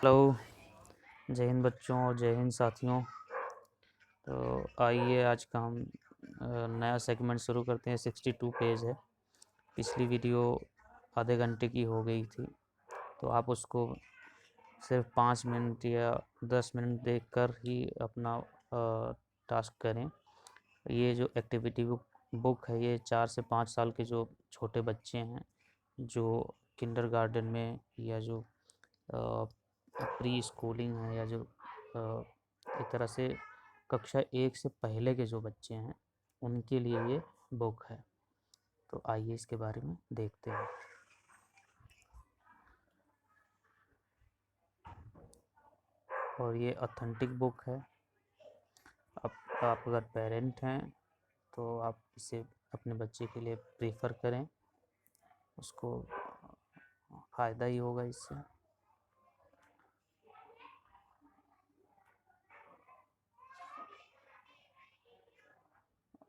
Hello. जय हिंद बच्चों और जय हिंद साथियों। तो आइए आज का हम नया सेगमेंट शुरू करते हैं। 62 पेज है। पिछली वीडियो आधे घंटे की हो गई थी, तो आप उसको सिर्फ 5 मिनट या 10 मिनट देखकर ही अपना टास्क करें। ये जो एक्टिविटी बुक है, ये 4 से 5 साल के जो छोटे बच्चे हैं, जो किंडरगार्टन में या जो प्री स्कूलिंग है, या जो एक तरह से कक्षा 1 से पहले के जो बच्चे हैं, उनके लिए ये बुक है। तो आइए इसके बारे में देखते हैं। और ये ऑथेंटिक बुक है। आप अगर पेरेंट हैं तो आप इसे अपने बच्चे के लिए प्रेफर करें, उसको फ़ायदा ही होगा इससे।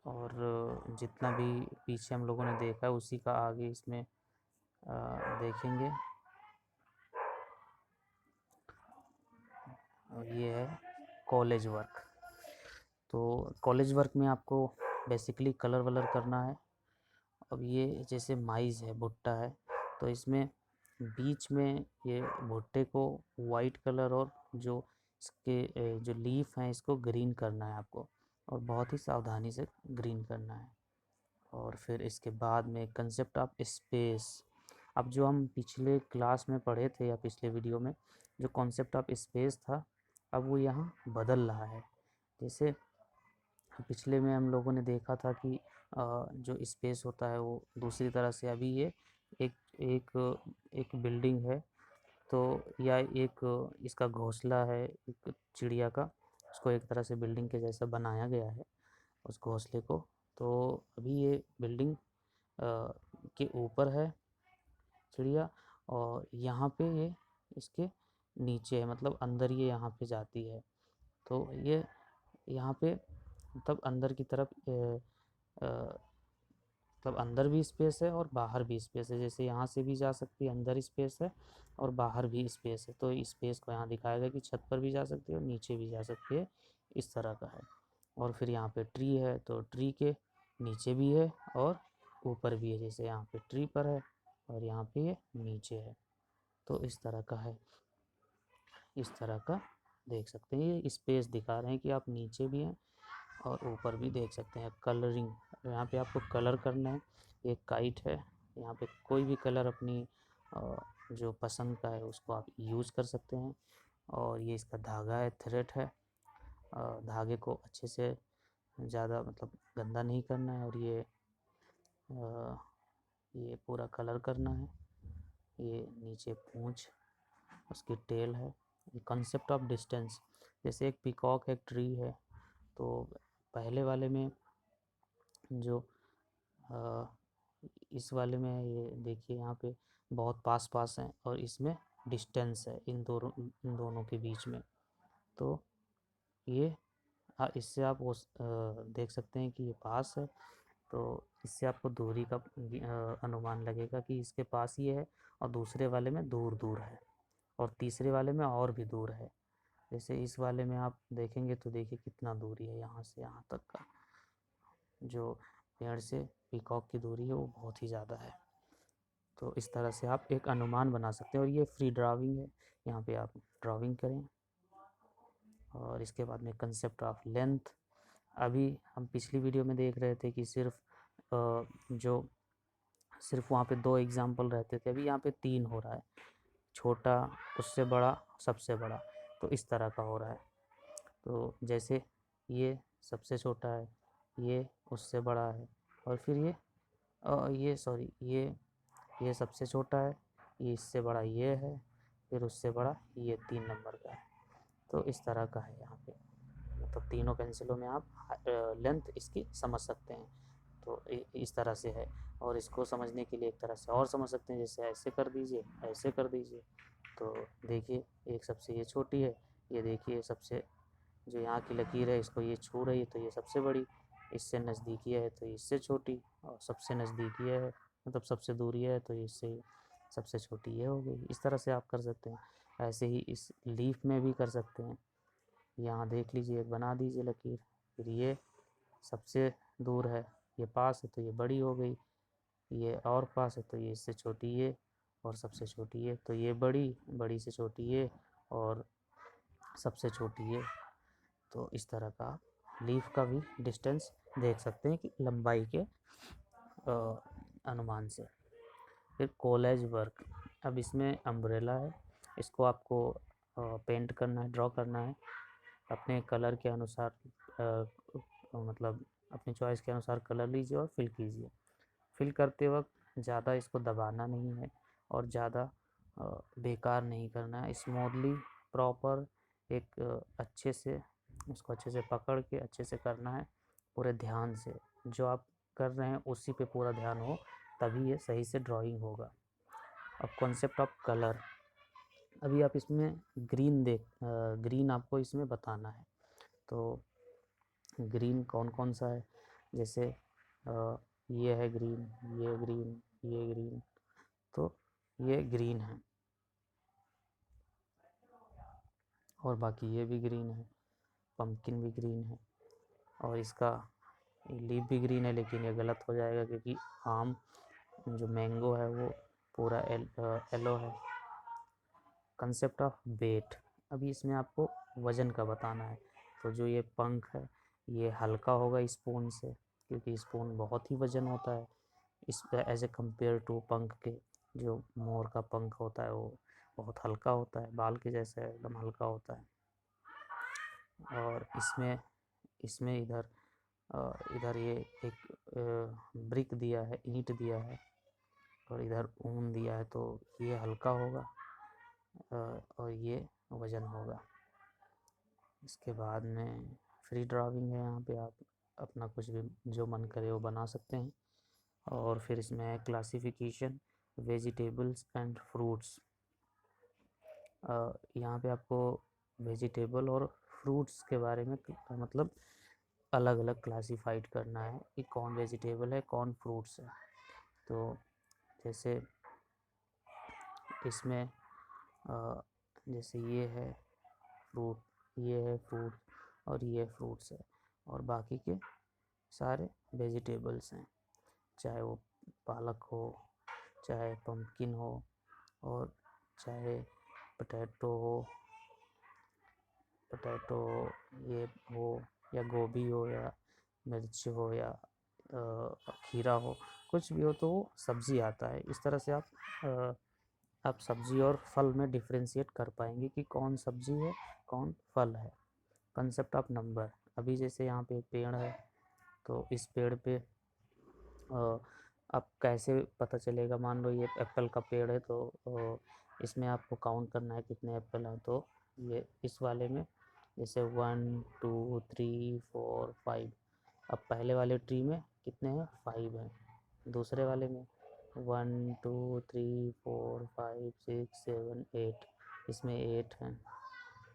और जितना भी पीछे हम लोगों ने देखा है, उसी का आगे इसमें देखेंगे। और ये है कॉलेज वर्क। तो कॉलेज वर्क में आपको बेसिकली कलर वलर करना है। अब ये जैसे माइज़ है, भुट्टा है, तो इसमें बीच में ये भुट्टे को वाइट कलर, और जो इसके जो लीफ हैं इसको ग्रीन करना है आपको, और बहुत ही सावधानी से ग्रीन करना है। और फिर इसके बाद में कंसेप्ट ऑफ स्पेस। अब जो हम पिछले क्लास में पढ़े थे या पिछले वीडियो में जो कॉन्सेप्ट ऑफ स्पेस था, अब वो यहाँ बदल रहा है। जैसे पिछले में हम लोगों ने देखा था कि जो स्पेस होता है वो दूसरी तरह से, अभी ये एक एक एक बिल्डिंग है, तो या एक इसका घोंसला है एक चिड़िया का, उसको एक तरह से बिल्डिंग के जैसा बनाया गया है उस घोंसले को। तो अभी ये बिल्डिंग के ऊपर है चिड़िया, और यहाँ पे ये इसके नीचे है, मतलब अंदर ये यहाँ पे जाती है। तो ये यहाँ पे मतलब अंदर की तरफ मतलब अंदर भी स्पेस है और बाहर भी स्पेस है। जैसे यहाँ से भी जा सकती है, अंदर स्पेस है और बाहर भी स्पेस है। तो स्पेस को यहाँ दिखाया गया कि छत पर भी जा सकती है और नीचे भी जा सकती है, इस तरह का है। और फिर यहाँ पे ट्री है, तो ट्री के नीचे भी है और ऊपर भी है। जैसे यहाँ पे ट्री पर है और यहाँ पे ये नीचे है, तो इस तरह का है। इस तरह का देख सकते हैं, ये स्पेस दिखा रहे हैं कि आप नीचे भी हैं और ऊपर भी देख सकते हैं। कलरिंग, यहाँ पे आपको कलर करना है। एक काइट है, यहाँ पे कोई भी कलर अपनी जो पसंद का है उसको आप यूज़ कर सकते हैं। और ये इसका धागा है, थ्रेड है। धागे को अच्छे से ज़्यादा मतलब गंदा नहीं करना है। और ये पूरा कलर करना है। ये नीचे पूंछ, उसकी टेल है। कंसेप्ट ऑफ डिस्टेंस, जैसे एक पीकॉक एक ट्री है, तो पहले वाले में जो इस वाले में ये देखिए यहाँ पे बहुत पास पास हैं, और इसमें डिस्टेंस है इन दोनों के बीच में। तो ये इससे आप देख सकते हैं कि ये पास है, तो इससे आपको दूरी का अनुमान लगेगा कि इसके पास ये है, और दूसरे वाले में दूर दूर है, और तीसरे वाले में और भी दूर है। जैसे इस वाले में आप देखेंगे तो देखिए कितना दूरी है, यहाँ से यहाँ तक का जो पेड़ से पीकॉक की दूरी है वो बहुत ही ज़्यादा है। तो इस तरह से आप एक अनुमान बना सकते हैं। और ये फ्री ड्राविंग है, यहाँ पे आप ड्राविंग करें। और इसके बाद में कंसेप्ट ऑफ लेंथ। अभी हम पिछली वीडियो में देख रहे थे कि जो सिर्फ वहाँ पे 2 एग्जाम्पल रहते थे, अभी यहाँ पे 3 हो रहा है। छोटा, उससे बड़ा, सबसे बड़ा, तो इस तरह का हो रहा है। तो जैसे ये सबसे छोटा है, ये उससे बड़ा है, और फिर ये सॉरी ये सबसे छोटा है, ये इससे बड़ा ये है, फिर उससे बड़ा ये 3 नंबर का है। तो इस तरह का है यहाँ पे, मतलब तीनों पेंसिलों में आप लेंथ इसकी समझ सकते हैं। तो इस तरह से है। और इसको समझने के लिए एक तरह से और समझ सकते हैं, जैसे ऐसे कर दीजिए, ऐसे कर दीजिए। तो देखिए, एक सबसे ये छोटी है, ये देखिए सबसे जो यहाँ की लकीर है इसको ये छू रही है, तो ये सबसे बड़ी। इससे नज़दीकी है तो इससे छोटी, और सबसे नज़दीकी है मतलब सबसे दूरी है तो इससे सबसे छोटी ये हो गई। इस तरह से आप कर सकते हैं। ऐसे ही इस लीफ में भी कर सकते हैं। यहाँ देख लीजिए, बना दीजिए लकीर। फिर ये सबसे दूर है, ये पास है तो ये बड़ी हो गई, ये और पास है तो ये इससे छोटी ये, और सबसे छोटी ये, तो ये बड़ी, बड़ी से छोटी ये, और सबसे छोटी ये। तो इस तरह का लीफ का भी डिस्टेंस देख सकते हैं कि लंबाई के अनुमान से। फिर कोलेज वर्क, अब इसमें अम्ब्रेला है, इसको आपको पेंट करना है, ड्रॉ करना है अपने कलर के अनुसार, मतलब अपनी चॉइस के अनुसार कलर लीजिए और फिल कीजिए। फिल करते वक्त ज़्यादा इसको दबाना नहीं है और ज़्यादा बेकार नहीं करना है, स्मूथली प्रॉपर एक अच्छे से उसको अच्छे से पकड़ के अच्छे से करना है, पूरे ध्यान से। जो आप कर रहे हैं उसी पे पूरा ध्यान हो, तभी ये सही से ड्राइंग होगा। अब कॉन्सेप्ट ऑफ कलर, अभी आप इसमें ग्रीन आपको इसमें बताना है। तो ग्रीन कौन कौन सा है, जैसे ये है ग्रीन, ये ग्रीन, ये ग्रीन, तो ये ग्रीन है, और बाकी ये भी ग्रीन है, पम्पकिन भी ग्रीन है, और इसका लीफ भी ग्रीन है, लेकिन ये गलत हो जाएगा क्योंकि आम जो मैंगो है वो पूरा येलो है। कंसेप्ट ऑफ वेट, अभी इसमें आपको वज़न का बताना है। तो जो ये पंख है ये हल्का होगा स्पून से, क्योंकि स्पून बहुत ही वज़न होता है इस पे एज ए कम्पेयर टू पंख के। जो मोर का पंख होता है वो बहुत हल्का होता है, बाल के जैसा एकदम हल्का होता है। और इसमें इसमें इधर ये एक ब्रिक दिया है, ईंट दिया है, और इधर ऊन दिया है, तो ये हल्का होगा और ये वज़न होगा। इसके बाद में फ्री ड्राइंग है, यहाँ पे आप अपना कुछ भी जो मन करे वो बना सकते हैं। और फिर इसमें है क्लासिफिकेशन वेजिटेबल्स एंड फ्रूट्स। यहाँ पे आपको वेजिटेबल और फ्रूट्स के बारे में मतलब अलग अलग क्लासिफाइड करना है कि कौन वेजिटेबल है कौन फ्रूट्स है। तो जैसे इसमें जैसे ये है फ्रूट, ये है फ्रूट, और ये फ्रूट्स है, और बाकी के सारे वेजिटेबल्स हैं, चाहे वो पालक हो, चाहे पम्पकिन हो, और चाहे पोटैटो ये हो, या गोभी हो, या मिर्च हो, या खीरा हो, कुछ भी हो तो वो सब्ज़ी आता है। इस तरह से आप सब्ज़ी और फल में डिफ्रेंशिएट कर पाएंगे कि कौन सब्ज़ी है कौन फल है। कंसेप्ट ऑफ नंबर, अभी जैसे यहाँ पे एक पेड़ है, तो इस पेड़ पे अब कैसे पता चलेगा, मान लो ये एप्पल का पेड़ है, तो इसमें आपको काउंट करना है कितने एप्पल हैं। तो ये इस वाले में जैसे 1 2 3 4 5, अब पहले वाले ट्री में कितने हैं, 5 हैं। दूसरे वाले में 1 2 3 4 5 6 7 8, इसमें 8 हैं,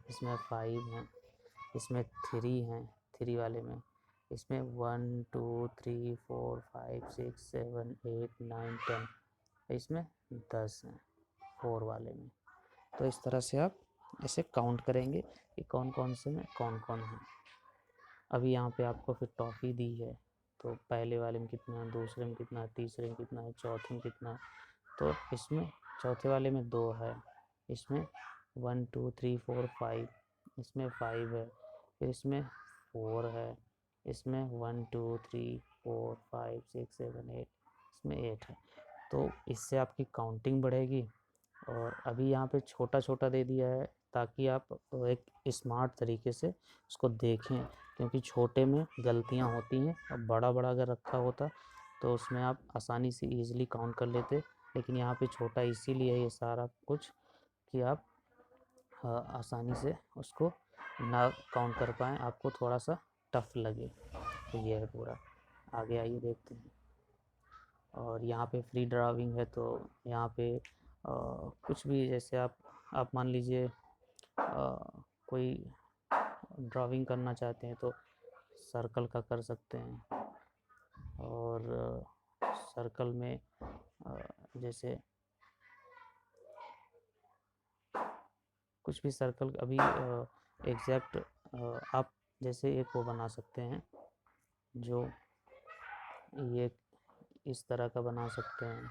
इसमें 5 हैं, इसमें 3 हैं, 3 वाले में, इसमें 1 2 3 4 5 6 7 8 9 10, इसमें 10 हैं 4 वाले में। तो इस तरह से आप ऐसे काउंट करेंगे कि कौन कौन से में कौन कौन है। अभी यहाँ पे आपको फिर टॉफ़ी दी है, तो पहले वाले में कितना है, दूसरे में कितना है, तीसरे में कितना है, चौथे में कितना है। तो इसमें चौथे वाले में 2 है, इसमें 1 2 3 4 5, इसमें 5 है, फिर इसमें 4 है, इसमें 1 2 3 4 5 6 7 8, इसमें 8 है। तो इससे आपकी काउंटिंग बढ़ेगी। और अभी यहाँ पे छोटा छोटा दे दिया है ताकि आप एक स्मार्ट तरीके से उसको देखें, क्योंकि छोटे में गलतियाँ होती हैं, और बड़ा बड़ा अगर रखा होता तो उसमें आप आसानी से ईज़िली काउंट कर लेते। लेकिन यहाँ पे छोटा इसीलिए है ये सारा कुछ कि आप आसानी से उसको ना काउंट कर पाएँ, आपको थोड़ा सा टफ लगे। तो ये है पूरा। आगे आइए देखते हैं। और यहाँ पे फ्री ड्राइंग है, तो यहाँ पे कुछ भी, जैसे आप मान लीजिए कोई ड्राइंग करना चाहते हैं तो सर्कल का कर सकते हैं। और सर्कल में जैसे कुछ भी सर्कल अभी एग्जैक्ट आप जैसे एक वो बना सकते हैं जो ये इस तरह का बना सकते हैं,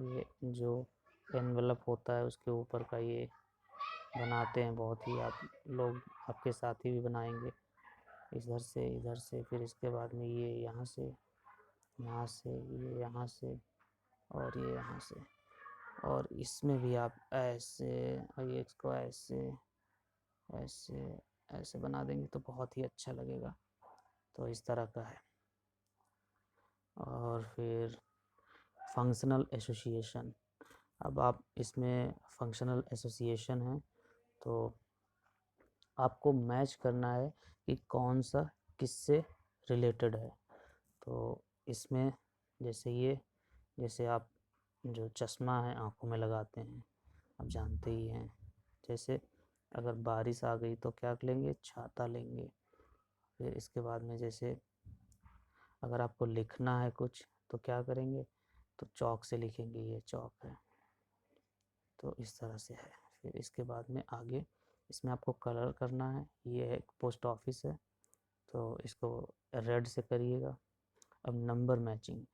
ये जो एनवेलप होता है उसके ऊपर का ये बनाते हैं, बहुत ही आप लोग आपके साथी भी बनाएंगे, इधर से फिर इसके बाद में ये यहाँ से, ये यहाँ से और ये यहाँ से, और इसमें भी आप ऐसे और ये इसको ऐसे ऐसे ऐसे बना देंगे तो बहुत ही अच्छा लगेगा। तो इस तरह का है। और फिर फंक्शनल एसोसिएशन, अब आप इसमें फंक्शनल एसोसिएशन है तो आपको मैच करना है कि कौन सा किससे रिलेटेड है। तो इसमें जैसे आप जो चश्मा है आँखों में लगाते हैं, आप जानते ही हैं, जैसे अगर बारिश आ गई तो क्या लेंगे, छाता लेंगे। फिर इसके बाद में जैसे अगर आपको लिखना है कुछ तो क्या करेंगे, तो चॉक से लिखेंगे, ये चॉक है। तो इस तरह से है। फिर इसके बाद में आगे इसमें आपको कलर करना है, ये एक पोस्ट ऑफिस है तो इसको रेड से करिएगा। अब नंबर मैचिंग,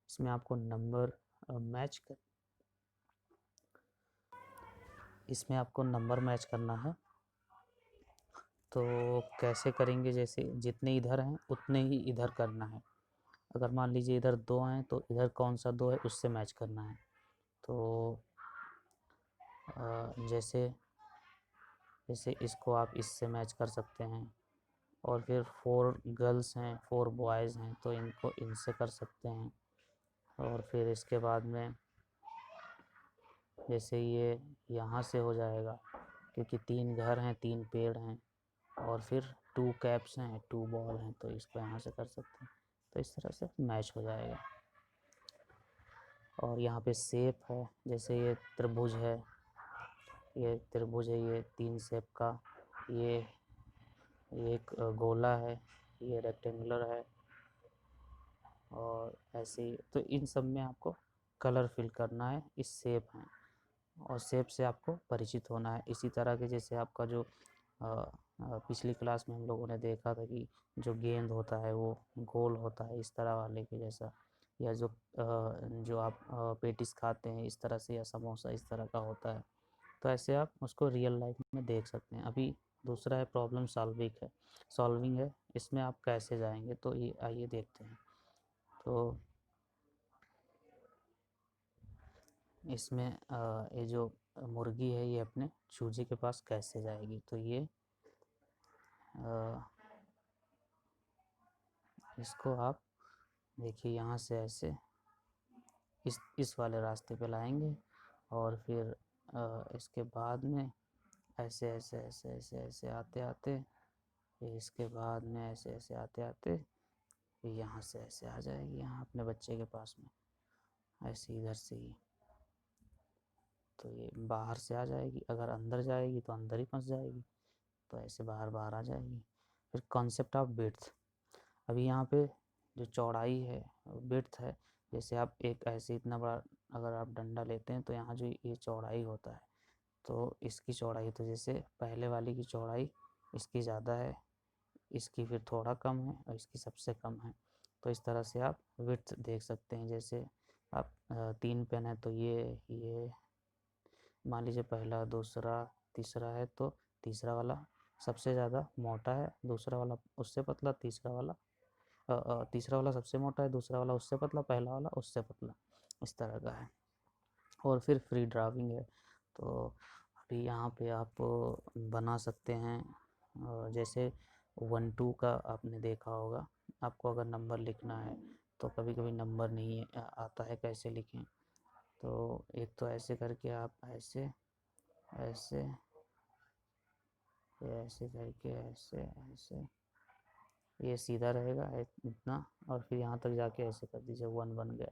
इसमें आपको नंबर मैच कर इसमें आपको नंबर मैच करना है। तो कैसे करेंगे, जैसे जितने इधर हैं उतने ही इधर करना है। अगर मान लीजिए इधर 2 हैं तो इधर कौन सा 2 है उससे मैच करना है। तो जैसे जैसे इसको आप इससे मैच कर सकते हैं। और फिर 4 गर्ल्स हैं 4 बॉयज़ हैं तो इनको इनसे कर सकते हैं। और फिर इसके बाद में जैसे ये यहाँ से हो जाएगा क्योंकि 3 घर हैं 3 पेड़ हैं, और फिर 2 कैप्स हैं 2 बॉल हैं तो इसको यहाँ से कर सकते हैं। तो इस तरह से मैच हो जाएगा। और यहाँ पे शेप है, जैसे ये त्रिभुज है, ये 3 शेप का, ये एक गोला है, ये रेक्टेंगुलर है, और ऐसे ही। तो इन सब में आपको कलर फिल करना है, इस शेप है और शेप से आपको परिचित होना है। इसी तरह के जैसे आपका जो पिछली क्लास में हम लोगों ने देखा था कि जो गेंद होता है वो गोल होता है इस तरह वाले के जैसा, या जो आप पेटिस खाते हैं इस तरह से, या समोसा इस तरह का होता है। तो ऐसे आप उसको रियल लाइफ में देख सकते हैं। अभी दूसरा है प्रॉब्लम सॉल्विंग है, इसमें आप कैसे जाएंगे, तो ये आइए देखते हैं। तो इसमें ये जो मुर्गी है ये अपने चूजे के पास कैसे जाएगी, तो ये इसको आप देखिए यहाँ से ऐसे इस वाले रास्ते पे लाएंगे, और फिर इसके बाद में ऐसे ऐसे ऐसे ऐसे ऐसे आते आते, फिर इसके बाद में ऐसे ऐसे आते आते फिर यहाँ से ऐसे आ जाएगी यहाँ अपने बच्चे के पास में, ऐसे इधर से ही। तो ये बाहर से आ जाएगी, अगर अंदर जाएगी तो अंदर ही फंस जाएगी, तो ऐसे बाहर बाहर आ जाएगी। फिर कॉन्सेप्ट ऑफ विड्थ, अभी यहाँ पे जो चौड़ाई है विड्थ है, जैसे आप एक ऐसे इतना बड़ा अगर आप डंडा लेते हैं तो यहाँ जो ये चौड़ाई होता है तो इसकी चौड़ाई, तो जैसे पहले वाली की चौड़ाई इसकी ज़्यादा है, इसकी फिर थोड़ा कम है और इसकी सबसे कम है। तो इस तरह से आप विड्थ देख सकते हैं। जैसे आप 3 पेन है तो ये मान लीजिए पहला दूसरा तीसरा है तो तीसरा वाला सबसे ज़्यादा मोटा है, दूसरा वाला उससे पतला, तीसरा वाला सबसे मोटा है, दूसरा वाला उससे पतला, पहला वाला उससे पतला, इस तरह का है। और फिर फ्री ड्राइविंग है, तो अभी यहाँ पे आप बना सकते हैं। जैसे 1 2 का आपने देखा होगा, आपको अगर नंबर लिखना है तो कभी कभी नंबर नहीं आता है कैसे लिखें, तो एक तो ऐसे करके आप ऐसे ऐसे ऐसे करके ऐसे ऐसे, ये सीधा रहेगा इतना, और फिर यहाँ तक जाके ऐसे कर दीजिए 1 बन गया।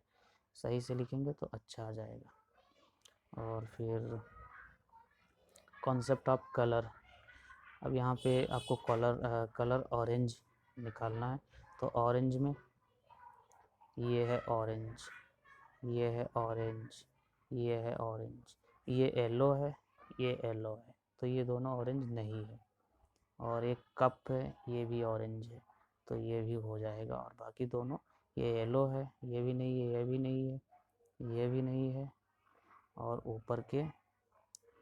सही से लिखेंगे तो अच्छा आ जाएगा। और फिर कॉन्सेप्ट ऑफ कलर, अब यहाँ पे आपको कलर ऑरेंज निकालना है। तो ऑरेंज में ये है ऑरेंज, ये है ऑरेंज, ये है ऑरेंज, ये येलो है, ये येलो है, तो ये दोनों ऑरेंज नहीं है। और एक कप है, ये भी ऑरेंज है, तो ये भी हो जाएगा। और बाकी दोनों, ये येलो है, ये भी नहीं है, ये भी नहीं है, ये भी नहीं है, और ऊपर के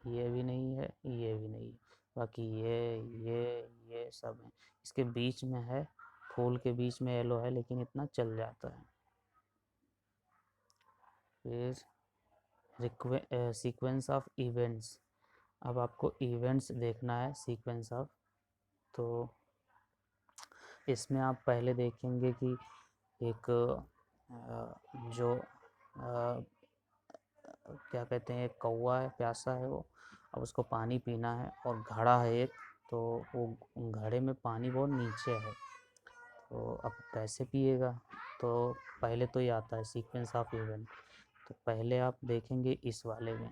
ये भी नहीं है, ये भी नहीं है। बाकी ये सब है। इसके बीच में है, फूल के बीच में येलो है, लेकिन इतना चल जाता है। फिर सीक्वेंस ऑफ इवेंट्स। अब आपको इवेंट्स देखना है, सीक्वेंस ऑफ। तो इसमें आप पहले देखेंगे कि एक जो क्या कहते हैं, एक कौवा है, प्यासा है वो, अब उसको पानी पीना है, और घड़ा है एक, तो वो घड़े में पानी बहुत नीचे है, तो अब कैसे पिएगा। तो पहले तो ये आता है सीक्वेंस ऑफ इवेंट। तो पहले आप देखेंगे इस वाले में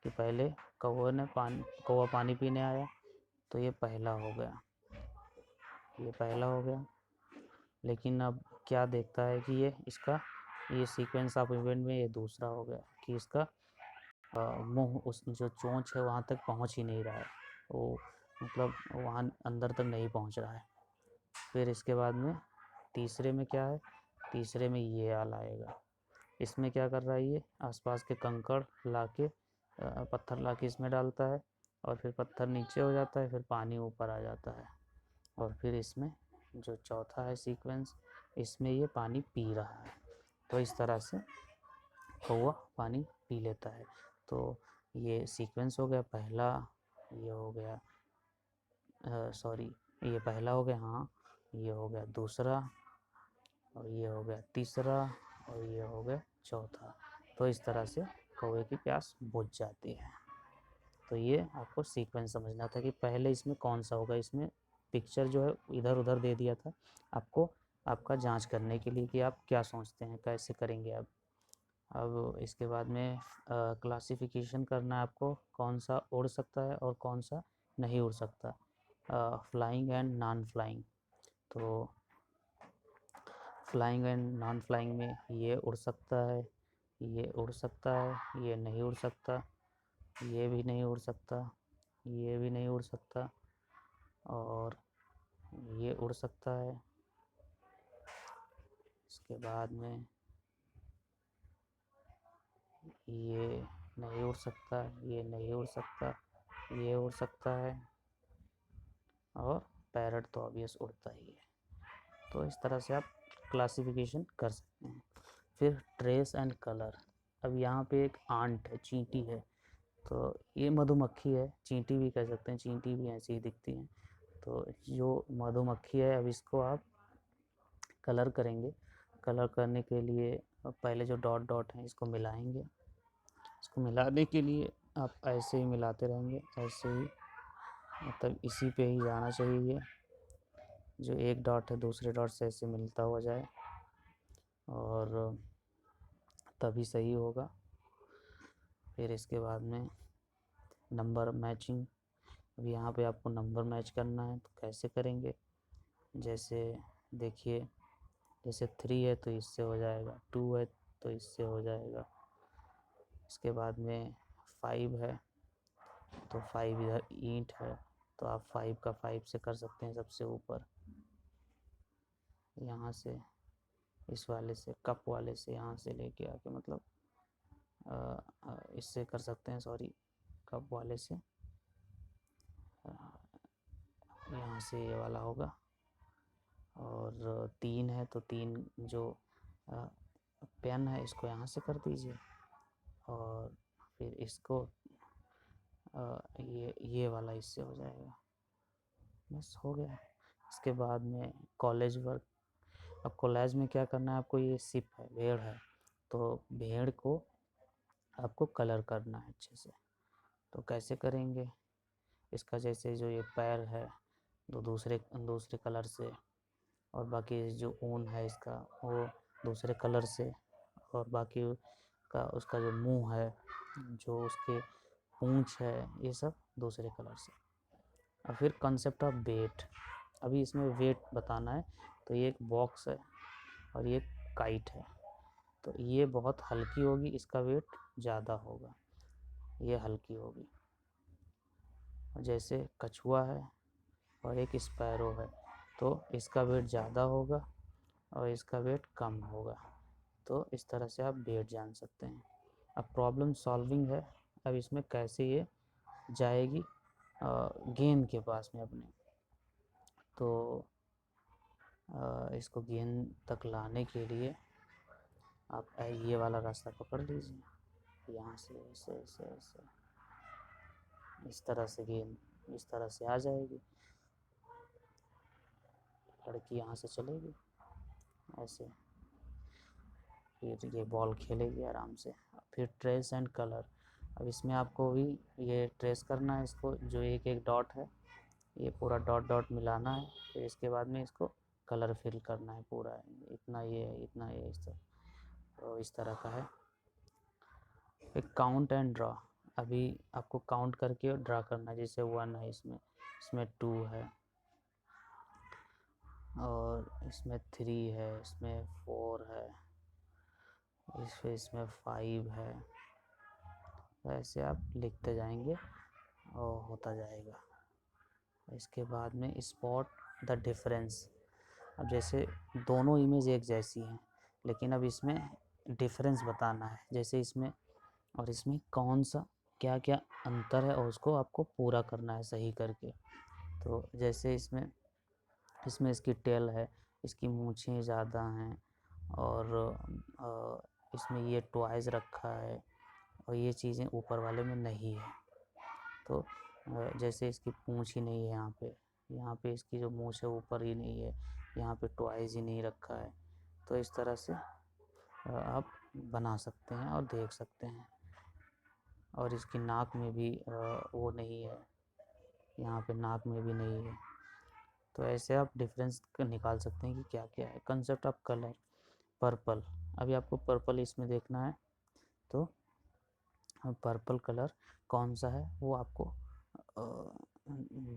कि पहले कौवा पानी पीने आया, तो ये पहला हो गया, ये पहला हो गया। लेकिन अब क्या देखता है कि ये सीक्वेंस ऑफ इवेंट में ये दूसरा हो गया कि इसका मुंह, उस जो चोंच है वहाँ तक पहुँच ही नहीं रहा है, वो मतलब वहाँ अंदर तक नहीं पहुँच रहा है। फिर इसके बाद में तीसरे में क्या है, तीसरे में ये वाला आएगा। इसमें क्या कर रहा है, ये आसपास के कंकड़ लाके, पत्थर लाके इसमें डालता है, और फिर पत्थर नीचे हो जाता है, फिर पानी ऊपर आ जाता है। और फिर इसमें जो चौथा है सीक्वेंस, इसमें ये पानी पी रहा है। तो इस तरह से कौवा पानी पी लेता है। तो ये सीक्वेंस हो गया पहला, ये हो गया, सॉरी, ये पहला हो गया, हाँ, ये हो गया दूसरा, और ये हो गया तीसरा, और ये हो गया चौथा। तो इस तरह से कौवे की प्यास बुझ जाती है। तो ये आपको सीक्वेंस समझना था कि पहले इसमें कौन सा होगा। इसमें पिक्चर जो है इधर उधर दे दिया था आपको, आपका जांच करने के लिए कि आप क्या सोचते हैं, कैसे करेंगे आप। अब इसके बाद में क्लासिफिकेशन करना है आपको, कौन सा उड़ सकता है और कौन सा नहीं उड़ सकता, फ्लाइंग एंड नॉन फ्लाइंग। तो फ्लाइंग एंड नॉन फ्लाइंग में ये उड़ सकता है, ये उड़ सकता है, ये नहीं उड़ सकता, ये भी नहीं उड़ सकता, ये भी नहीं उड़ सकता, और ये उड़ सकता है। इसके बाद में ये नहीं उड़ सकता, ये नहीं उड़ सकता, ये उड़ सकता है, और पैरट तो ऑब्वियस उड़ता ही है। तो इस तरह से आप क्लासिफिकेशन कर सकते हैं। फिर ट्रेस एंड कलर। अब यहाँ पे एक आंट है, चींटी है, तो ये मधुमक्खी है, चींटी भी कह सकते हैं, चींटी भी ऐसी ही दिखती हैं। तो जो मधुमक्खी है, अब इसको आप कलर करेंगे। कलर करने के लिए पहले जो डॉट डॉट हैं इसको मिलाएंगे। इसको मिलाने के लिए आप ऐसे ही मिलाते रहेंगे, ऐसे ही, मतलब इसी पे ही जाना चाहिए। जो एक डॉट है दूसरे डॉट से ऐसे मिलता हुआ जाए, और तभी सही होगा। फिर इसके बाद में नंबर मैचिंग। अब यहाँ पे आपको नंबर मैच करना है, तो कैसे करेंगे, जैसे देखिए, जैसे 3 है तो इससे हो जाएगा, 2 है तो इससे हो जाएगा। इसके बाद में 5 है, तो 5 इधर ईंट है, तो आप 5 का 5 से कर सकते हैं सबसे ऊपर, यहाँ से, इस वाले से, कप वाले से, यहाँ से लेके आके, मतलब इससे कर सकते हैं, सॉरी, कप वाले से, यहाँ से ये वाला होगा। और 3 है तो 3 जो पेन है इसको यहाँ से कर दीजिए, और फिर इसको ये वाला इससे हो जाएगा, बस हो गया। इसके बाद में कॉलेज वर्क। अब कॉलेज में क्या करना है आपको, ये सिप है, भेड़ है, तो भेड़ को आपको कलर करना है अच्छे से। तो कैसे करेंगे, इसका जैसे जो ये पैर है तो दूसरे दूसरे कलर से, और बाकी जो ऊन है इसका वो दूसरे कलर से, और बाकी का उसका जो मुंह है, जो उसके पूंछ है, ये सब दूसरे कलर से। और फिर कंसेप्ट ऑफ वेट। अभी इसमें वेट बताना है। तो ये एक बॉक्स है और ये काइट है, तो ये बहुत हल्की होगी, इसका वेट ज़्यादा होगा, ये हल्की होगी। जैसे कछुआ है और एक स्पैरो है, तो इसका वेट ज़्यादा होगा और इसका वेट कम होगा। तो इस तरह से आप वेट जान सकते हैं। अब प्रॉब्लम सॉल्विंग है। अब इसमें कैसे ये जाएगी गेंद के पास में अपने, तो इसको गेंद तक लाने के लिए आप ये वाला रास्ता पकड़ लीजिए, यहाँ से ऐसे ऐसे ऐसे, इस तरह से गेंद इस तरह से आ जाएगी, लड़की यहाँ से चलेगी ऐसे, फिर ये बॉल खेलेगी आराम से। फिर ट्रेस एंड कलर। अब इसमें आपको भी ये ट्रेस करना है, इसको जो एक एक डॉट है ये पूरा डॉट डॉट मिलाना है। फिर इसके बाद में इसको कलर फिल करना है पूरा, इतना ये इतना ये इस तरह, तो इस तरह का है। फिर काउंट एंड ड्रा। अभी आपको काउंट करके ड्रा करना है, जैसे 1 है इसमें 2 है और इसमें 3 है, इसमें 4 है, इसमें 5 है। ऐसे आप लिखते जाएंगे और होता जाएगा। इसके बाद में स्पॉट द डिफरेंस। अब जैसे दोनों इमेज एक जैसी हैं, लेकिन अब इसमें डिफरेंस बताना है, जैसे इसमें और इसमें कौन सा क्या क्या अंतर है और उसको आपको पूरा करना है सही करके। तो जैसे इसमें इसकी टेल है, इसकी मूछें ज़्यादा हैं और इसमें ये टॉयज़ रखा है और ये चीज़ें ऊपर वाले में नहीं है। तो जैसे इसकी पूँछ ही नहीं है यहाँ पे इसकी जो मूँछ है ऊपर ही नहीं है, यहाँ पे टॉयज़ ही नहीं रखा है। तो इस तरह से आप बना सकते हैं और देख सकते हैं। और इसकी नाक में भी वो नहीं है, यहाँ पे नाक में भी नहीं है। तो ऐसे आप डिफरेंस निकाल सकते हैं कि क्या क्या है। Concept of colour. पर्पल। अभी आपको पर्पल इसमें देखना है, तो पर्पल कलर कौन सा है वो आपको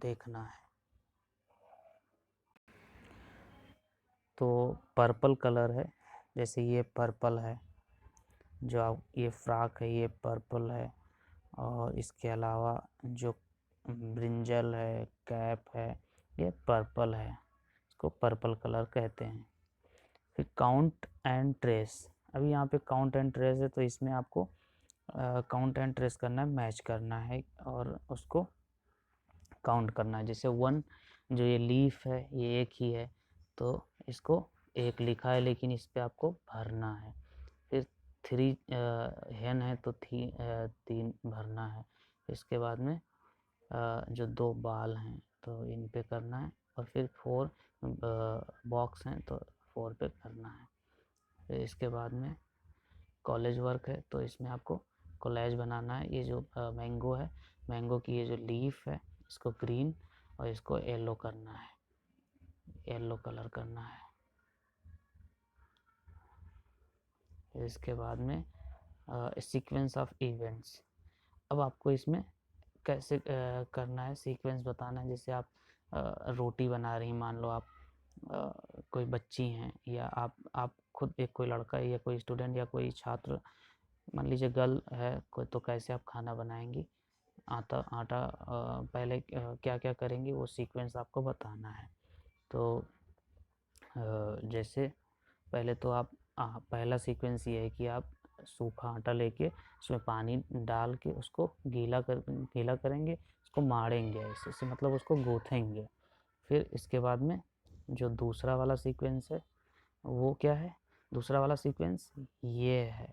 देखना है। तो पर्पल कलर है, जैसे ये पर्पल है, जो आप ये फ्रॉक है ये पर्पल है, और इसके अलावा जो ब्रिंजल है, कैप है, ये पर्पल है, इसको पर्पल कलर कहते हैं। फिर काउंट एंड ट्रेस। अभी यहाँ पे काउंट एंड ट्रेस है, तो इसमें आपको काउंट एंड ट्रेस करना है, मैच करना है और उसको काउंट करना है। जैसे 1 जो ये लीफ है ये एक ही है, तो इसको एक लिखा है, लेकिन इस पे आपको भरना है। फिर 3 हेन है, तो 3 भरना है। इसके बाद में जो 2 बाल हैं तो इन पे करना है, और फिर 4 बॉक्स हैं तो 4 पे करना है। फिर इसके बाद में कॉलेज वर्क है, तो इसमें आपको कोलेज बनाना है। ये जो मैंगो है, मैंगो की ये जो लीफ है इसको ग्रीन और इसको येलो करना है, येलो कलर करना है। फिर इसके बाद में सीक्वेंस ऑफ इवेंट्स। अब आपको इसमें कैसे करना है, सीक्वेंस बताना है। जैसे आप रोटी बना रही, मान लो आप कोई बच्ची हैं, या आप खुद एक कोई लड़का या कोई स्टूडेंट या कोई छात्र, मान लीजिए गर्ल है कोई, तो कैसे आप खाना बनाएंगी, आटा पहले क्या क्या करेंगी वो सीक्वेंस आपको बताना है। तो जैसे पहले तो आप पहला सीक्वेंस ये है कि आप सूखा आटा लेके उसमें पानी डाल के उसको गीला करेंगे, उसको मारेंगे ऐसे मतलब उसको गूँथेंगे। फिर इसके बाद में जो दूसरा वाला सीक्वेंस है वो क्या है, दूसरा वाला सीक्वेंस ये है,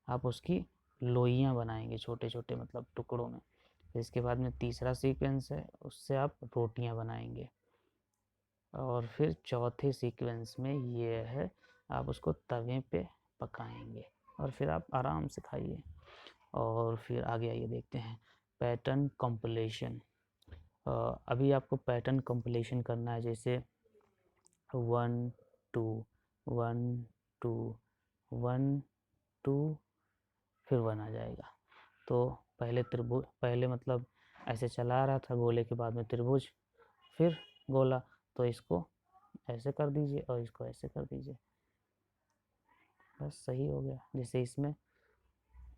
आप उसकी लोइयाँ बनाएंगे छोटे छोटे मतलब टुकड़ों में। फिर इसके बाद में तीसरा सीक्वेंस है, उससे आप रोटियाँ बनाएंगे। और फिर चौथे सीक्वेंस में ये है, आप उसको तवे पे पकाएंगे और फिर आप आराम से खाइए। और फिर आगे आइए देखते हैं पैटर्न कंप्लीशन। अभी आपको पैटर्न कंप्लीशन करना है, जैसे 1 2 1 2 1 2 फिर 1 आ जाएगा। तो पहले त्रिभुज, पहले मतलब ऐसे चला रहा था गोले के बाद में त्रिभुज, फिर गोला, तो इसको ऐसे कर दीजिए और इसको ऐसे कर दीजिए, बस सही हो गया। जैसे इसमें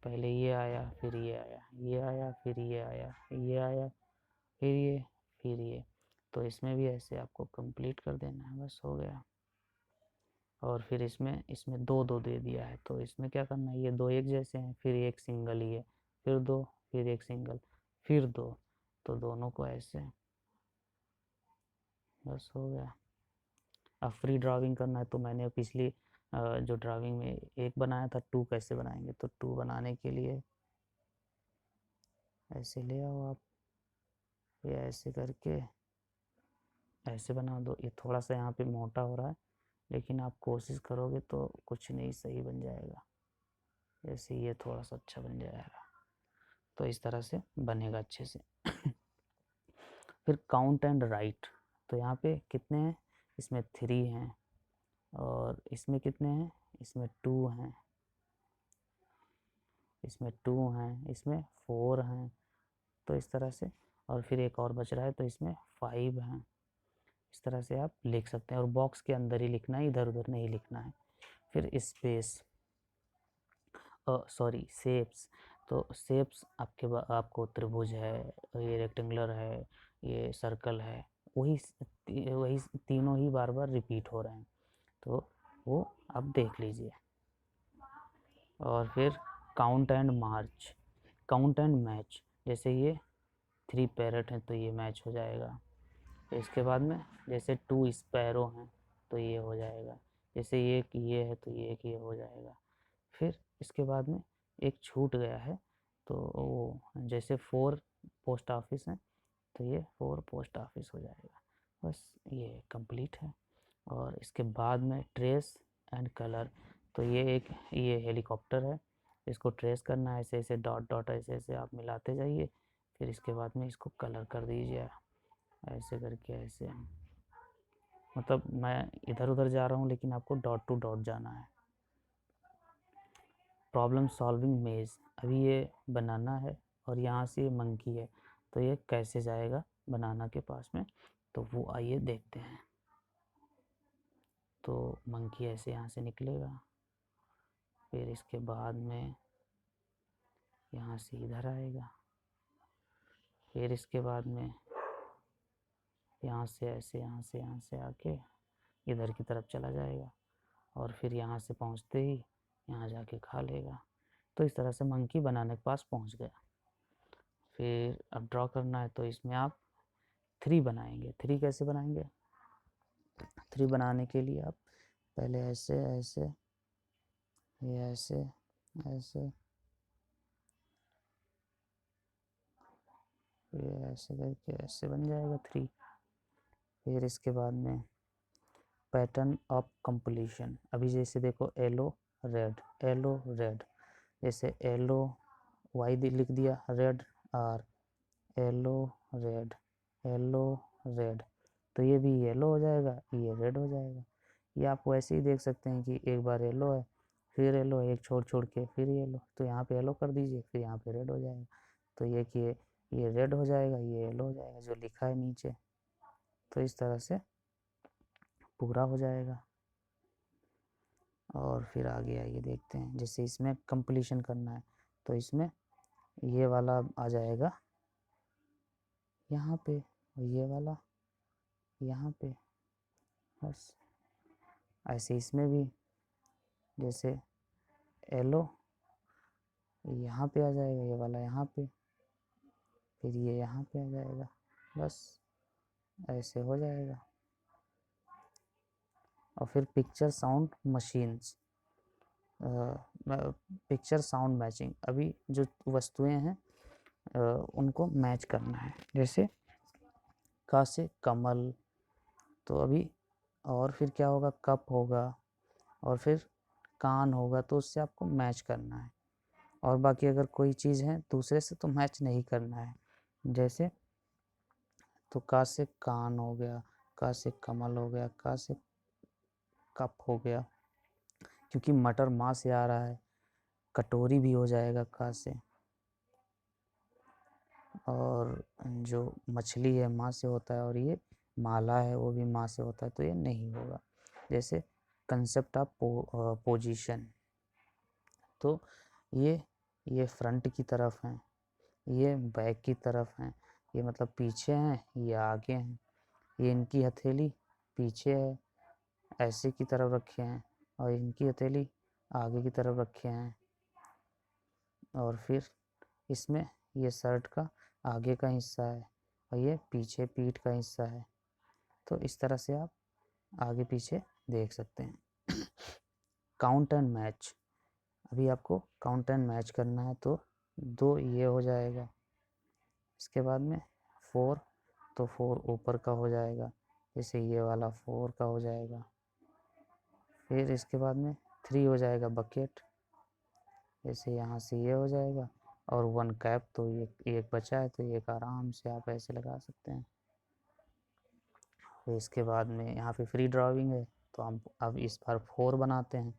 पहले ये आया, फिर ये आया, ये आया, फिर ये आया, ये आया, फिर ये। तो इसमें भी ऐसे आपको कंप्लीट कर देना है, बस हो गया। और फिर इसमें दो दो दे दिया है, तो इसमें क्या करना है, ये दो एक जैसे हैं, फिर एक सिंगल ही है, फिर दो, फिर एक सिंगल, फिर दो, तो दोनों को ऐसे, बस हो गया। अब फ्री ड्राइंग करना है, तो मैंने पिछली जो ड्राइंग में एक बनाया था, टू कैसे बनाएंगे, तो टू बनाने के लिए ऐसे ले आओ आप, ये ऐसे करके ऐसे बना दो। ये थोड़ा सा यहाँ पे मोटा हो रहा है, लेकिन आप कोशिश करोगे तो कुछ नहीं, सही बन जाएगा। जैसे ये थोड़ा सा अच्छा बन जाएगा, तो इस तरह से बनेगा अच्छे से। फिर काउंट एंड राइट, तो यहाँ पे कितने हैं, इसमें 3 हैं, और इसमें कितने हैं, इसमें 2 हैं, इसमें 2 हैं, इसमें 4 हैं, तो इस तरह से। और फिर एक और बच रहा है, तो इसमें 5 हैं। इस तरह से आप लिख सकते हैं, और बॉक्स के अंदर ही लिखना है, इधर उधर नहीं लिखना है। फिर स्पेस, सॉरी शेप्स, तो शेप्स आपको त्रिभुज है, ये रेक्टेंगुलर है, ये सर्कल है, वही वही तीनों ही बार बार रिपीट हो रहे हैं, तो वो आप देख लीजिए। और फिर count and March, count and match, जैसे ये 3 पैरट हैं, तो ये मैच हो जाएगा। तो इसके बाद में जैसे 2 स्पैरो हैं, तो ये हो जाएगा। जैसे ये है, तो ये हो जाएगा। फिर इसके बाद में एक छूट गया है, तो वो जैसे 4 पोस्ट ऑफिस हैं, तो ये 4 पोस्ट ऑफिस हो जाएगा। बस ये कंप्लीट है। और इसके बाद में ट्रेस एंड कलर, तो ये हेलीकॉप्टर है, इसको ट्रेस करना है, ऐसे ऐसे डॉट डॉट ऐसे ऐसे आप मिलाते जाइए। फिर इसके बाद में इसको कलर कर दीजिए, ऐसे करके ऐसे, मतलब मैं इधर उधर जा रहा हूँ, लेकिन आपको डॉट टू डॉट जाना है। प्रॉब्लम सॉल्विंग मेज, अभी ये बनाना है, और यहाँ से ये मंकी है, तो ये कैसे जाएगा बनाना के पास में, तो वो आइए देखते हैं। तो मंकी ऐसे यहाँ से निकलेगा, फिर इसके बाद में यहाँ से इधर आएगा, फिर इसके बाद में यहाँ से ऐसे यहाँ से आके इधर की तरफ चला जाएगा, और फिर यहाँ से पहुँचते ही यहाँ जाके खा लेगा। तो इस तरह से मंकी बनाने के पास पहुँच गया। फिर अब ड्रॉ करना है, तो इसमें आप 3 बनाएंगे। 3 कैसे बनाएंगे, 3 बनाने के लिए आप पहले ऐसे ऐसे, ये ऐसे ऐसे, ये ऐसे करके ऐसे बन जाएगा 3। फिर इसके बाद में पैटर्न ऑफ कंप्लीशन, अभी जैसे देखो येलो रेड, जैसे येलो वाई लिख दिया, red R, yellow red, yellow red, तो ये भी येलो हो जाएगा, ये रेड हो जाएगा। ये आप वैसे ही देख सकते हैं कि एक बार येलो है, फिर येलो है, एक छोड़ छोड़ के फिर येलो, तो यहाँ पे येलो कर दीजिए, फिर यहाँ पे रेड हो जाएगा। तो ये कि ये रेड हो जाएगा, ये येलो हो जाएगा, जो लिखा है नीचे। तो इस तरह से पूरा हो जाएगा। और फिर आगे आइए देखते हैं, जैसे इसमें कंप्लीशन करना है, तो इसमें ये वाला आ जाएगा यहाँ पे, और ये वाला यहाँ पे, बस ऐसे इसमें भी जैसे येलो यहाँ पे आ जाएगा, ये वाला यहाँ पे, फिर ये यहाँ पे आ जाएगा, बस ऐसे हो जाएगा। और फिर picture sound machines, picture sound matching, अभी जो वस्तुएं हैं उनको मैच करना है, जैसे का से कमल, तो अभी और फिर क्या होगा, कप होगा, और फिर कान होगा, तो उससे आपको मैच करना है। और बाकी अगर कोई चीज़ है दूसरे से, तो मैच नहीं करना है। जैसे तो का से कान हो गया, का से कमल हो गया, का से कप हो गया, क्योंकि मटर माँ से आ रहा है, कटोरी भी हो जाएगा का से, और जो मछली है माँ से होता है, और ये माला है वो भी माँ से होता है, तो ये नहीं होगा। जैसे कंसेप्ट ऑफ पोजीशन, तो ये ये फ्रंट की तरफ हैं, ये बैक की तरफ हैं, ये मतलब पीछे हैं, ये आगे हैं, ये इनकी हथेली पीछे है, ऐसे की तरफ रखे हैं, और इनकी हथेली आगे की तरफ रखे हैं। और फिर इसमें ये शर्ट का आगे का हिस्सा है और ये पीछे पीठ का हिस्सा है। तो इस तरह से आप आगे पीछे देख सकते हैं। काउंट एंड मैच, अभी आपको काउंट एंड मैच करना है तो 2 ये हो जाएगा, इसके बाद में 4, तो 4 ऊपर का हो जाएगा, जैसे ये वाला 4 का हो जाएगा। फिर इसके बाद में 3 हो जाएगा बकेट, जैसे यहाँ से ये हो जाएगा, और 1 कैप, तो ये एक बचा है तो एक आराम से आप ऐसे लगा सकते हैं। फिर इसके बाद में यहाँ पे फ्री ड्राइंग है, तो हम अब इस बार 4 बनाते हैं।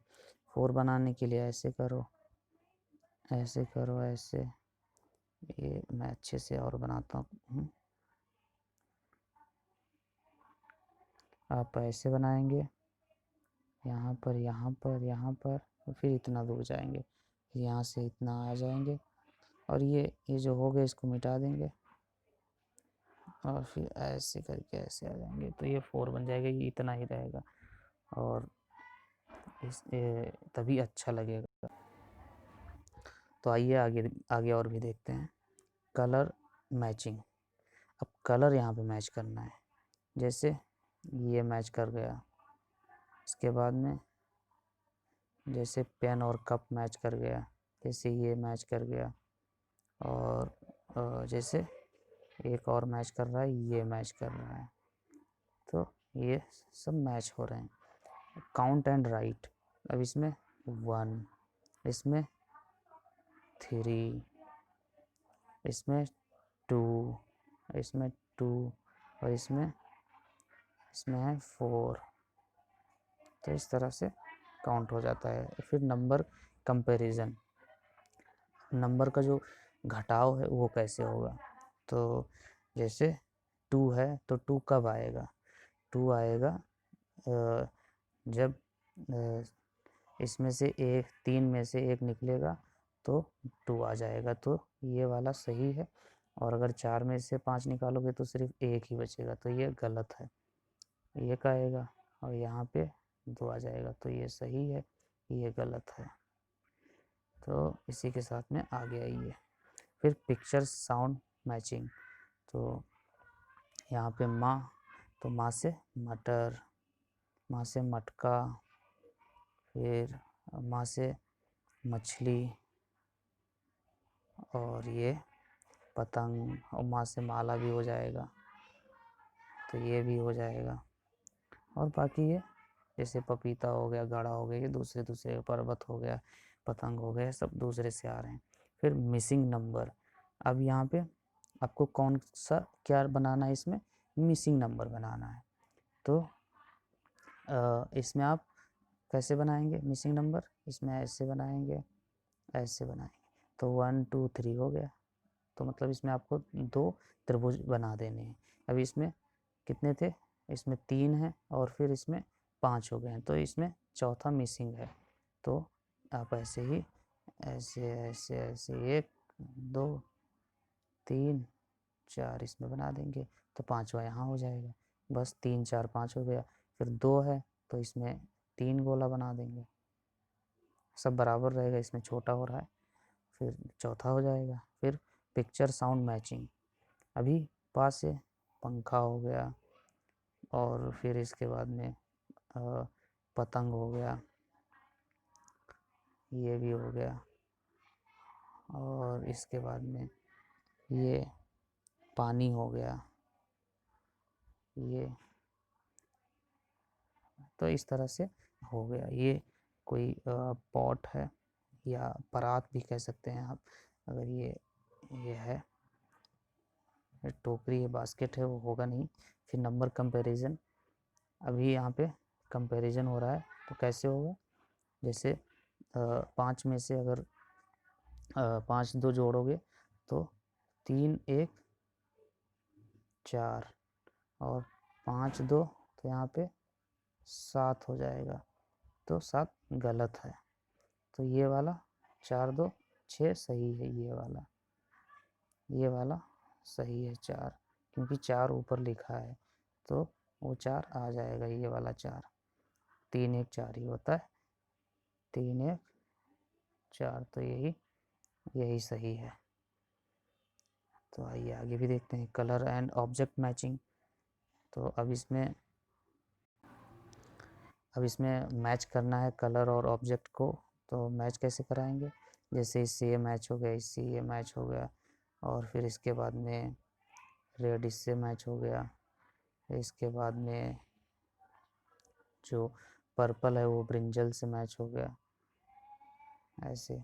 4 बनाने के लिए ऐसे करो, ऐसे करो, ऐसे, ये मैं अच्छे से और बनाता हूँ। आप ऐसे बनाएंगे, यहाँ पर, यहाँ पर, यहाँ पर, और फिर इतना दूर जाएंगे, यहाँ से इतना आ जाएंगे, और ये जो हो गया इसको मिटा देंगे, और फिर ऐसे करके ऐसे आ जाएंगे, तो ये 4 बन जाएगा, ये इतना ही रहेगा, और तभी अच्छा लगेगा। तो आइए आगे आगे और भी देखते हैं। कलर मैचिंग, अब कलर यहाँ पे मैच करना है, जैसे ये मैच कर गया, इसके बाद में जैसे पेन और कप मैच कर गया, जैसे ये मैच कर गया, और जैसे एक और मैच कर रहा है, ये मैच कर रहा है, तो ये सब मैच हो रहे हैं। काउंट एंड राइट, अब इसमें 1, इसमें 3, इसमें 2, इसमें 2, और इसमें है 4, तो इस तरह से काउंट हो जाता है। फिर नंबर कंपैरिजन, नंबर का जो घटाव है वो कैसे होगा, तो जैसे 2 है तो 2 कब आएगा, 2 आएगा जब इसमें से 3 में से 1 निकलेगा तो 2 आ जाएगा, तो ये वाला सही है। और अगर 4 में से 5 निकालोगे तो सिर्फ 1 ही बचेगा, तो ये गलत है, ये का आएगा, और यहाँ पे 2 आ जाएगा, तो ये सही है, ये गलत है। तो इसी के साथ में आगे आइए। फिर पिक्चर साउंड मैचिंग, तो यहाँ पे माँ, तो माँ से मटर, माँ से मटका, फिर माँ से मछली, और ये पतंग, और माँ से माला भी हो जाएगा, तो ये भी हो जाएगा। और बाकी ये जैसे पपीता हो गया, घड़ा हो गया, ये दूसरे पर्वत हो गया, पतंग हो गया, सब दूसरे से आ रहे हैं। फिर मिसिंग नंबर, अब यहाँ पे आपको कौन सा क्या बनाना है, इसमें मिसिंग नंबर बनाना है। तो इसमें आप कैसे बनाएंगे मिसिंग नंबर, इसमें ऐसे बनाएंगे, ऐसे बनाएंगे, तो 1 2 3 हो गया, तो मतलब इसमें आपको 2 त्रिभुज बना देने हैं। अभी इसमें कितने थे, इसमें 3 है, और फिर इसमें 5 हो गए हैं, तो इसमें चौथा मिसिंग है, तो आप ऐसे ही ऐसे ऐसे ऐसे 1 2 3 4 इसमें बना देंगे, तो 5वां यहाँ हो जाएगा, बस 3 4 5 हो गया। फिर 2 है तो इसमें 3 गोला बना देंगे, सब बराबर रहेगा, इसमें छोटा हो रहा है, फिर चौथा हो जाएगा। फिर पिक्चर साउंड मैचिंग, अभी पास से पंखा हो गया, और फिर इसके बाद में पतंग हो गया, ये भी हो गया, और इसके बाद में ये पानी हो गया, ये, तो इस तरह से हो गया। ये कोई पॉट है या परात भी कह सकते हैं आप, अगर ये है, टोकरी है, बास्केट है, वो होगा नहीं। फिर नंबर कंपैरिजन, अभी यहाँ पे कंपैरिजन हो रहा है, तो कैसे होगा, जैसे 5 में से अगर 5 2 जोड़ोगे तो 3 1 4, और 5 2, तो यहाँ पे 7 हो जाएगा, तो 7 गलत है, तो ये वाला 4 2 6 सही है, ये वाला सही है 4, क्योंकि 4 ऊपर लिखा है तो वो 4 आ जाएगा, ये वाला 4। 3 1 4 ही होता है, 3 1 4, तो यही सही है। तो आइए आगे भी देखते हैं, कलर एंड ऑब्जेक्ट मैचिंग। तो अब इसमें मैच करना है कलर और ऑब्जेक्ट को। तो मैच कैसे कराएंगे, जैसे इससे ये मैच हो गया, इससे ये मैच हो गया, और फिर इसके बाद में रेड इससे मैच हो गया, इसके बाद में जो पर्पल है वो ब्रिंजल से मैच हो गया, ऐसे।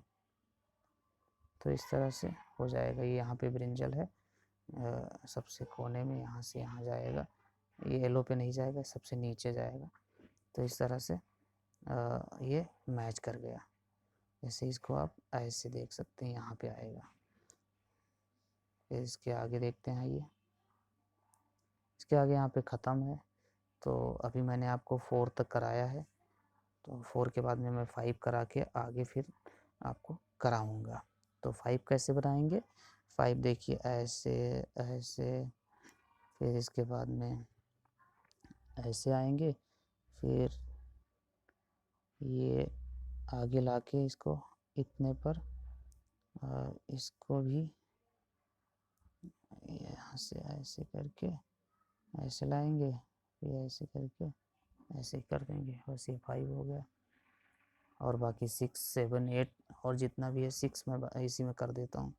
तो इस तरह से हो जाएगा। ये यहाँ पे ब्रिंजल है सबसे कोने में, यहाँ से यहाँ जाएगा, ये येलो पे नहीं जाएगा, सबसे नीचे जाएगा। तो इस तरह से ये मैच कर गया। जैसे इसको आप ऐसे देख सकते हैं, यहाँ पे आएगा। फिर इसके आगे देखते हैं, ये इसके आगे यहाँ पे ख़त्म है। तो अभी मैंने आपको 4 तक कराया है, तो 4 के बाद में मैं 5 करा के आगे फिर आपको कराऊंगा। तो 5 कैसे बनाएंगे, 5 देखिए ऐसे ऐसे, फिर इसके बाद में ऐसे आएंगे, फिर ये आगे लाके इसको इतने पर, इसको भी यहाँ से ऐसे करके ऐसे लाएंगे, फिर ऐसे करके ऐसे ही कर देंगे, बस ये 5 हो गया। और बाकी 6 7 8 और जितना भी है 6 मैं इसी में कर देता हूँ।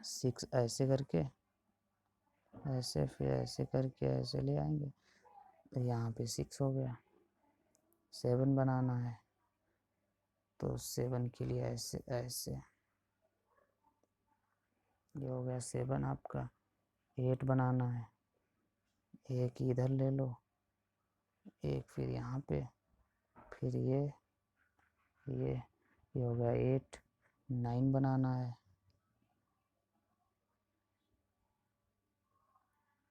6 ऐसे करके ऐसे, फिर ऐसे करके ऐसे ले आएंगे, तो यहाँ पे 6 हो गया। 7 बनाना है, तो 7 के लिए ऐसे ऐसे, ये हो गया 7 आपका। 8 बनाना है, एक इधर ले लो, एक फिर यहाँ पे, फिर ये हो गया 8। 9 बनाना है,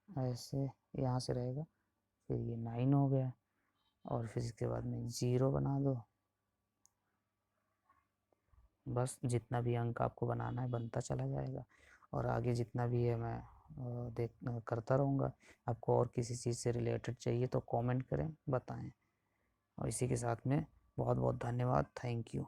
ऐसे यहाँ से रहेगा, फिर ये 9 हो गया। और फिर इसके बाद में 0 बना दो। बस जितना भी अंक आपको बनाना है बनता चला जाएगा, और आगे जितना भी है मैं करता रहूँगा। आपको और किसी चीज़ से रिलेटेड चाहिए तो कमेंट करें, बताएं। और इसी के साथ में बहुत बहुत धन्यवाद, थैंक यू।